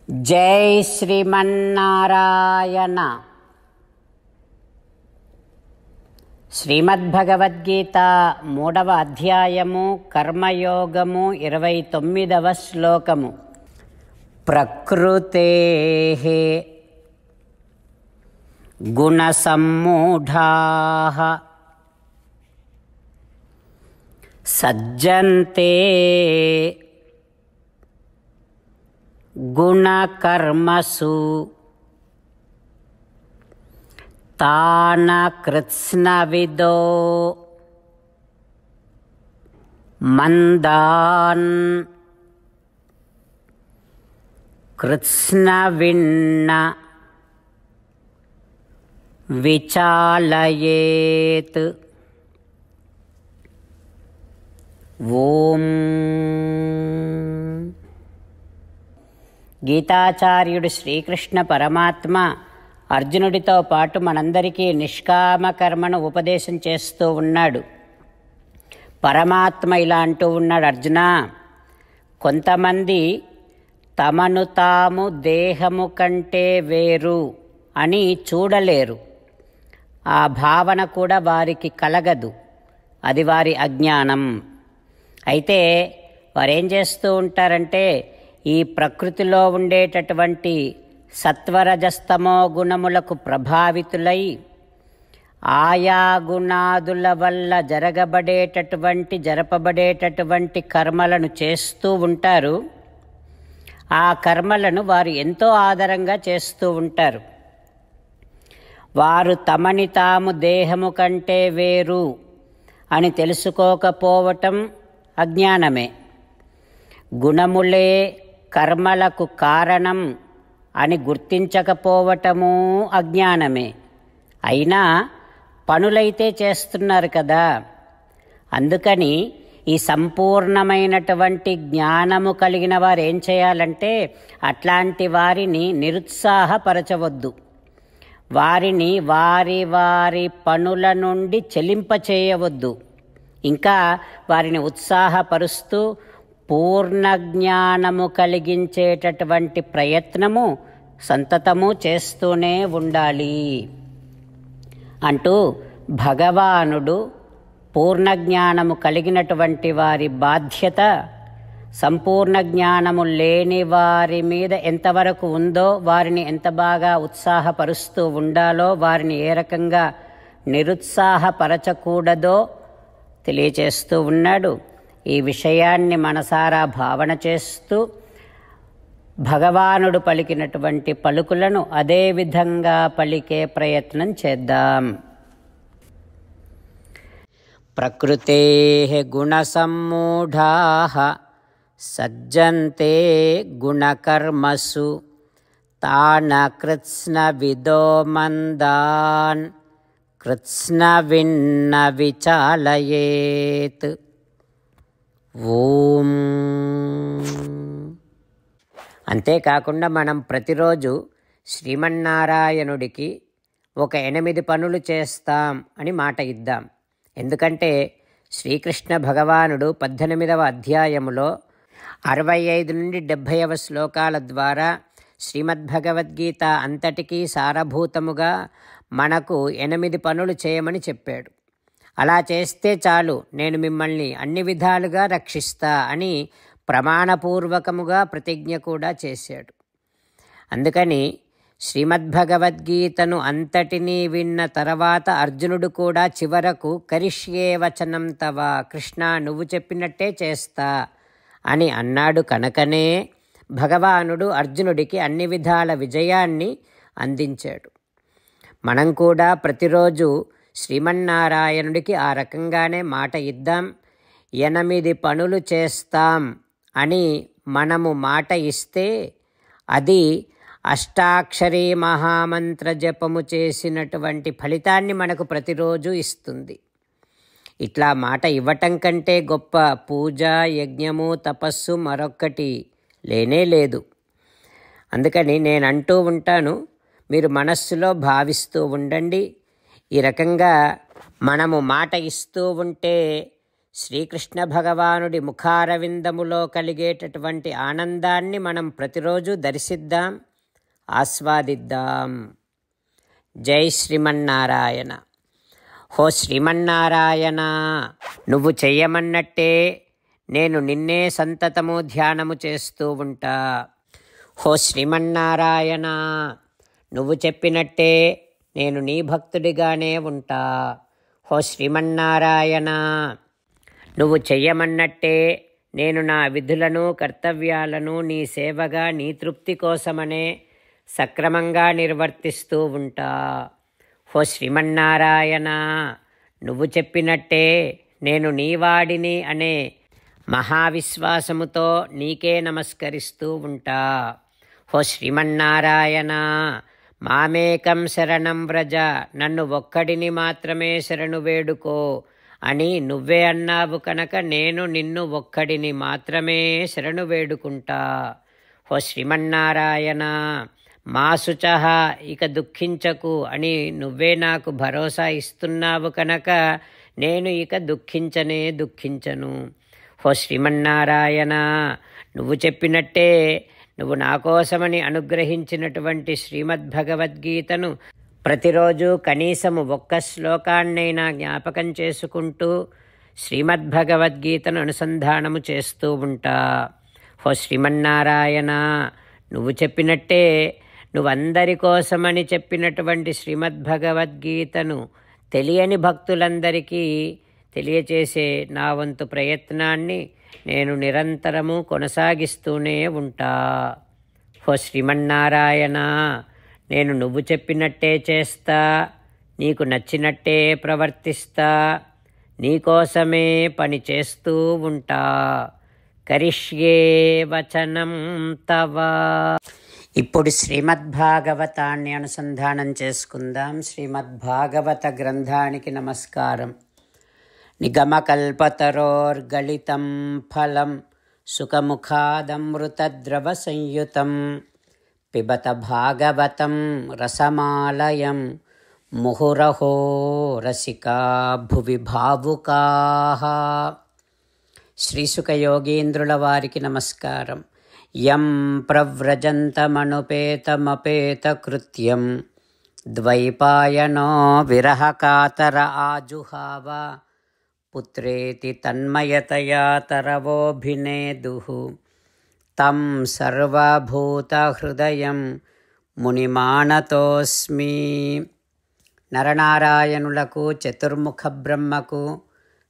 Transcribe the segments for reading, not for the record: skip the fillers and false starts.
జై శ్రీమన్నారాయణ. శ్రీమద్భగవద్గీత 3వ అధ్యాయము కర్మయోగము 29వ శ్లోకము. ప్రకృతేః గుణసమ్మూఢాః సజ్జంతే గుణకర్మసు తాన కృత్స్నవిదో మందాన్ కృత్స్నవిన్న విచాలయేత్. ఓం. గీతాచార్యుడు శ్రీకృష్ణ పరమాత్మ అర్జునుడితో పాటు మనందరికీ నిష్కామ కర్మను ఉపదేశం చేస్తూ ఉన్నాడు. పరమాత్మ ఇలా అంటూ ఉన్నాడు, అర్జున, కొంతమంది తమను తాము దేహము కంటే వేరు అని చూడలేరు. ఆ భావన కూడా వారికి కలగదు. అది వారి అజ్ఞానం. అయితే వారేం చేస్తూ ఉంటారంటే, ఈ ప్రకృతిలో ఉండేటటువంటి సత్వరజస్తమో గుణములకు ప్రభావితులై ఆయా గుణాదుల వల్ల జరపబడేటటువంటి కర్మలను చేస్తూ ఉంటారు. ఆ కర్మలను వారు ఎంతో ఆదరంగా చేస్తూ ఉంటారు. వారు తమని తాము దేహము కంటే వేరు అని తెలుసుకోకపోవటం అజ్ఞానమే. గుణములే కర్మలకు కారణం అని గుర్తించకపోవటము అజ్ఞానమే. అయినా పనులైతే చేస్తున్నారు కదా. అందుకని ఈ సంపూర్ణమైనటువంటి జ్ఞానము కలిగిన వారు ఏం చేయాలంటే, అట్లాంటి వారిని నిరుత్సాహపరచవద్దు. వారిని వారి వారి పనుల నుండి చెలింపచేయవద్దు. ఇంకా వారిని ఉత్సాహపరుస్తూ పూర్ణ జ్ఞానము కలిగించేటటువంటి ప్రయత్నము సంతతము చేస్తూనే ఉండాలి అంటూ భగవానుడు పూర్ణ జ్ఞానము కలిగినటువంటి వారి బాధ్యత సంపూర్ణ జ్ఞానము లేని వారి మీద ఎంతవరకు ఉందో, వారిని ఎంత బాగా ఉత్సాహపరుస్తూ ఉండాలో, వారిని ఏ రకంగా నిరుత్సాహపరచకూడదో తెలియచేస్తూ ఉన్నాడు. ఈ విషయాన్ని మనసారా భావన చేస్తూ భగవానుడు పలికినటువంటి పలుకులను అదే విధంగా పలికే ప్రయత్నం చేద్దాం. ప్రకృతేః గుణసమ్మూఢాః సజ్జంతే గుణకర్మసు తాన కృత్స్నవిదో మందాన్ కృత్స్నవిన్న విచాలయేత్. ఓం. అంతేకాకుండా మనం ప్రతిరోజు శ్రీమన్నారాయణుడికి ఒక 8 పనులు చేస్తాం అని మాట ఇద్దాం. ఎందుకంటే శ్రీకృష్ణ భగవానుడు 18వ అధ్యాయములో 65 నుండి 70వ శ్లోకాల ద్వారా శ్రీమద్భగవద్గీత అంతటికీ సారభూతముగా మనకు 8 పనులు చేయమని చెప్పాడు. అలా చేస్తే చాలు, నేను మిమ్మల్ని అన్ని విధాలుగా రక్షిస్తా అని ప్రమాణపూర్వకముగా ప్రతిజ్ఞ కూడా చేశాడు. అందుకని శ్రీమద్భగవద్గీతను అంతటినీ విన్న తర్వాత అర్జునుడు కూడా చివరకు కరిష్యే వచనం తవ, కృష్ణ నువ్వు చెప్పినట్టే చేస్తా అని అన్నాడు. కనుకనే భగవానుడు అర్జునుడికి అన్ని విధాల విజయాన్ని అందించాడు. మనం కూడా ప్రతిరోజు శ్రీమన్నారాయణుడికి ఆ రకంగానే మాట ఇద్దాం. 8 పనులు చేస్తాం అని మనము మాట ఇస్తే అది అష్టాక్షరీ మహామంత్ర జపము చేసినటువంటి ఫలితాన్ని మనకు ప్రతిరోజు ఇస్తుంది. ఇట్లా మాట ఇవ్వటం కంటే గొప్ప పూజ, యజ్ఞము, తపస్సు మరొక్కటి లేనే లేదు. అందుకని నేను అంటూ ఉంటాను, మీరు మనస్సులో భావిస్తూ ఉండండి. ఈ రకంగా మనము మాట ఇస్తూ ఉంటే శ్రీకృష్ణ భగవానుడి ముఖారవిందములో కలిగేటటువంటి ఆనందాన్ని మనం ప్రతిరోజు దర్శిద్దాం, ఆస్వాదిద్దాం. జై శ్రీమన్నారాయణ. హో శ్రీమన్నారాయణ, నువ్వు చెయ్యమన్నట్టే నేను నిన్నే సంతతము ధ్యానము చేస్తూ ఉంటా. హో శ్రీమన్నారాయణ, నువ్వు చెప్పినట్టే నేను నీ భక్తుడిగానే ఉంటా. హో శ్రీమన్నారాయణ, నువ్వు చెయ్యమన్నట్టే నేను నా విధులను కర్తవ్యాలను నీ సేవగా నీ తృప్తి కోసమనే సక్రమంగా నిర్వర్తిస్తూ ఉంటా. హో శ్రీమన్నారాయణ, నువ్వు చెప్పినట్టే నేను నీవాడిని అనే మహావిశ్వాసముతో నీకే నమస్కరిస్తూ ఉంటా. హో శ్రీమన్నారాయణ, మామేకం శరణం వ్రజ, నన్ను ఒక్కడిని మాత్రమే శరణు వేడుకో అని నువ్వే అన్నావు కనుక నేను నిన్ను ఒక్కడిని మాత్రమే శరణు వేడుకుంటా. హో శ్రీమన్నారాయణ, మా శుచః, ఇక దుఃఖించకు అని నువ్వే నాకు భరోసా ఇస్తున్నావు కనుక నేను ఇక దుఃఖించను. హో శ్రీమన్నారాయణ, నువ్వు చెప్పినట్టే నువ్వు నా కోసమని అనుగ్రహించినటువంటి శ్రీమద్భగవద్గీతను ప్రతిరోజు కనీసము ఒక్క శ్లోకాన్నైనా జ్ఞాపకం చేసుకుంటూ శ్రీమద్భగవద్గీతను అనుసంధానము చేస్తూ ఉంటా. హో శ్రీమన్నారాయణ, నువ్వు చెప్పినట్టే నువ్వందరి కోసమని చెప్పినటువంటి శ్రీమద్భగవద్గీతను తెలియని భక్తులందరికీ తెలియచేసే నా వంతు ప్రయత్నాన్ని నేను నిరంతరము కొనసాగిస్తూనే ఉంటా. హో శ్రీమన్నారాయణ, నేను నువ్వు చెప్పినట్టే చేస్తా, నీకు నచ్చినట్టే ప్రవర్తిస్తా, నీకోసమే పని చేస్తూ ఉంటా. కరిష్యే వచనం తవ. ఇప్పుడు శ్రీమద్భాగవతాన్ని అనుసంధానం చేసుకుందాం. శ్రీమద్భాగవత గ్రంథానికి నమస్కారం. నిగమకల్పతరోర్గళితం ఫలం సుఖముఖాదమృతద్రవ సంయుతం పిబత భాగవతం రసమాలయం ముహురహో రసికా భువి భావుకాః. శ్రీసుఖయోగీంద్రుల వారికి నమస్కారం. యం ప్రవ్రజంతమనుపేతమపేతకృత్యం ద్వైపాయనో విరహకాతర ఆజుహావ పుత్రేతి తన్మయతయా తరవోభినేదుః తం సర్వభూతహృదయం మునిమానతోస్మి. నరనారాయణులకు, చతుర్ముఖ బ్రహ్మకు,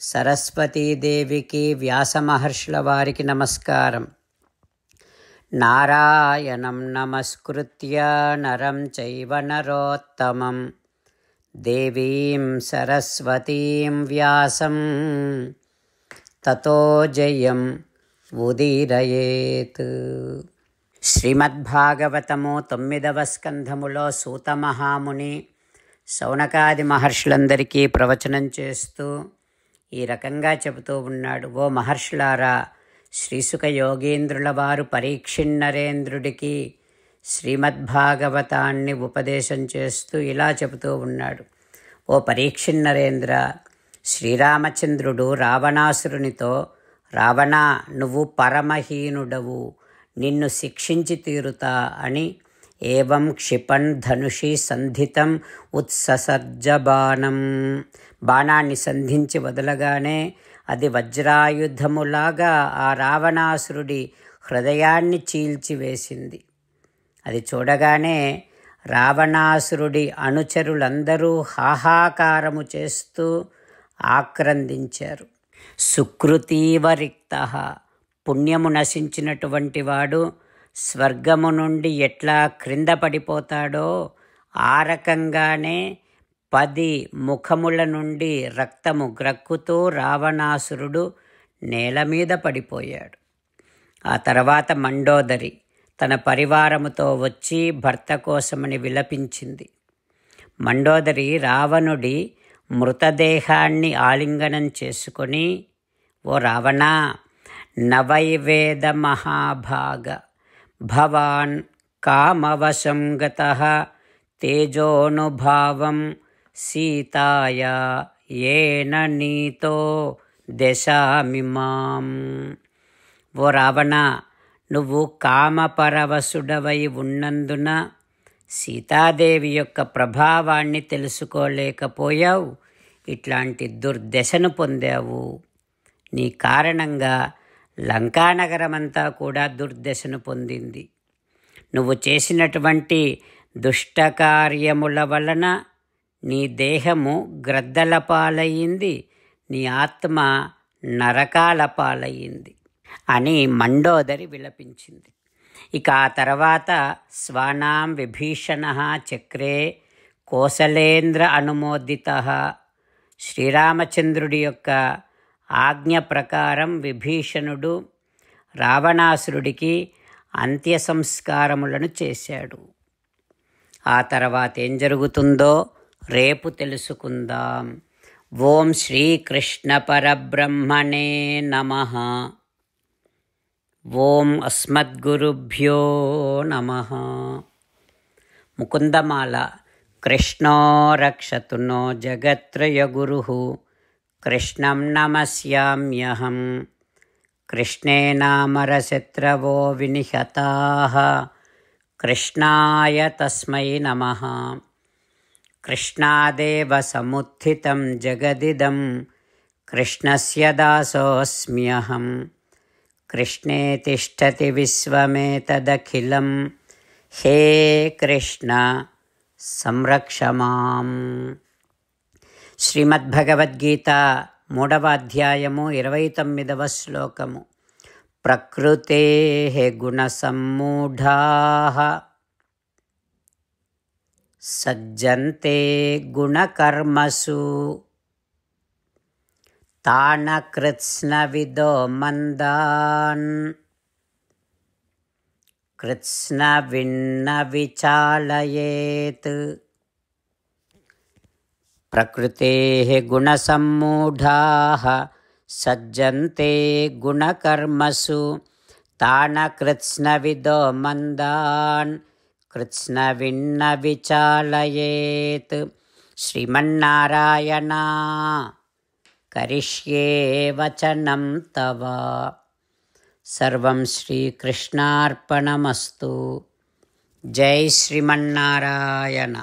సరస్వతీదేవికి, వ్యాసమహర్షుల వారికి నమస్కారం. నారాయణం నమస్కృత్య నరం చైవ నరోత్తమం దేవీం సరస్వతీం వ్యాసం తతో జయం ఉదీరయేత్. శ్రీమద్భాగవతము 9వ స్కంధములో సూత మహాముని శౌనకాది మహర్షులందరికీ ప్రవచనం చేస్తూ ఈ రకంగా చెబుతూ ఉన్నాడు. ఓ మహర్షులారా, శ్రీసుఖ యోగీంద్రుల వారు పరీక్షిన్నరేంద్రుడికి శ్రీమద్భాగవతాన్ని ఉపదేశం చేస్తూ ఇలా చెబుతూ ఉన్నాడు. ఓ పరీక్షిన్నరేంద్ర, శ్రీరామచంద్రుడు రావణాసురునితో, రావణా, నువ్వు పరమహీనుడవు, నిన్ను శిక్షించి తీరుతా అని ఏవం క్షిపణ్ ధనుషి సంధితం ఉత్ససర్జ బాణం, బాణాన్ని సంధించి వదలగానే అది వజ్రాయుధములాగా ఆ రావణాసురుడి హృదయాన్ని చీల్చివేసింది. అది చూడగానే రావణాసురుడి అనుచరులందరూ హాహాకారము చేస్తూ ఆక్రందించారు. సుకృతీవరిక్తః, పుణ్యము నశించినటువంటి వాడు స్వర్గము నుండి ఎట్లా క్రింద పడిపోతాడో ఆ రకంగానే 10 ముఖముల నుండి రక్తము గ్రక్కుతూ రావణాసురుడు నేల మీద పడిపోయాడు. ఆ తర్వాత మండోదరి తన పరివారముతో వచ్చి భర్త కోసమని విలపించింది. మండోదరి రావణుడి మృతదేహాన్ని ఆలింగనం చేసుకొని, ఓ రావణా, నవైవేద మహాభాగ భవాన్ కామవశం గతః తేజోనుభావం సీతాయ ఏన నీతో దశామిమాం. ఓ రావణ, నువ్వు కామపరవశుడవై ఉన్నందున సీతాదేవి యొక్క ప్రభావాన్ని తెలుసుకోలేకపోయావు. ఇట్లాంటి దుర్దశను పొందావు. నీ కారణంగా లంకానగరమంతా కూడా దుర్దశను పొందింది. నువ్వు చేసినటువంటి దుష్టకార్యముల వలన నీ దేహము గ్రద్దల పాలయ్యింది, నీ ఆత్మ నరకాల పాలయ్యింది అని మండోదరి విలపించింది. ఇక ఆ తర్వాత స్వానాం విభీషణ చక్రే కోసలేంద్ర అనుమోదిత. శ్రీరామచంద్రుడి యొక్క ఆజ్ఞ ప్రకారం విభీషణుడు రావణాసురుడికి అంత్య సంస్కారములను చేశాడు. ఆ తర్వాత ఏం జరుగుతుందో రేపు తెలుసుకుందాం. ఓం శ్రీకృష్ణ పరబ్రహ్మణే నమః. ఓం అస్మద్గురుభ్యో నమః. ముకుందమాల. కృష్ణో రక్షతు నో జగత్రయగురుః. కృష్ణం నమస్యామ్యహం. కృష్ణేనామరశత్రవో వినిహతాః. కృష్ణాయ తస్మై నమః. కృష్ణాదేవ సముత్థితం జగదిదం. కృష్ణస్య దాసోऽస్మ్యహం. కృష్ణే తిష్టతి విశ్వమేతదఖిలం. హే కృష్ణ సంరక్ష మాం. శ్రీమద్భగవద్గీత 3వ అధ్యాయము 29వ శ్లోకము. ప్రకృతేః గుణసమ్మూఢాః సజ్జంతే గుణకర్మసు. తాన కృత్స్నవిదో మందాన్ కృత్స్నవిన్న విచాలయేత్. ప్రకృతేః గుణసమ్మూఢాః సజ్జంతే గుణకర్మసు. తాన కృత్స్నవిదో మందాన్ కృత్స్నవిన్న విచాలయేత్. శ్రీమన్నారాయణ కరిష్యే వచనం తవ. సర్వం శ్రీకృష్ణార్పణమస్తు. జై శ్రీమన్నారాయణ.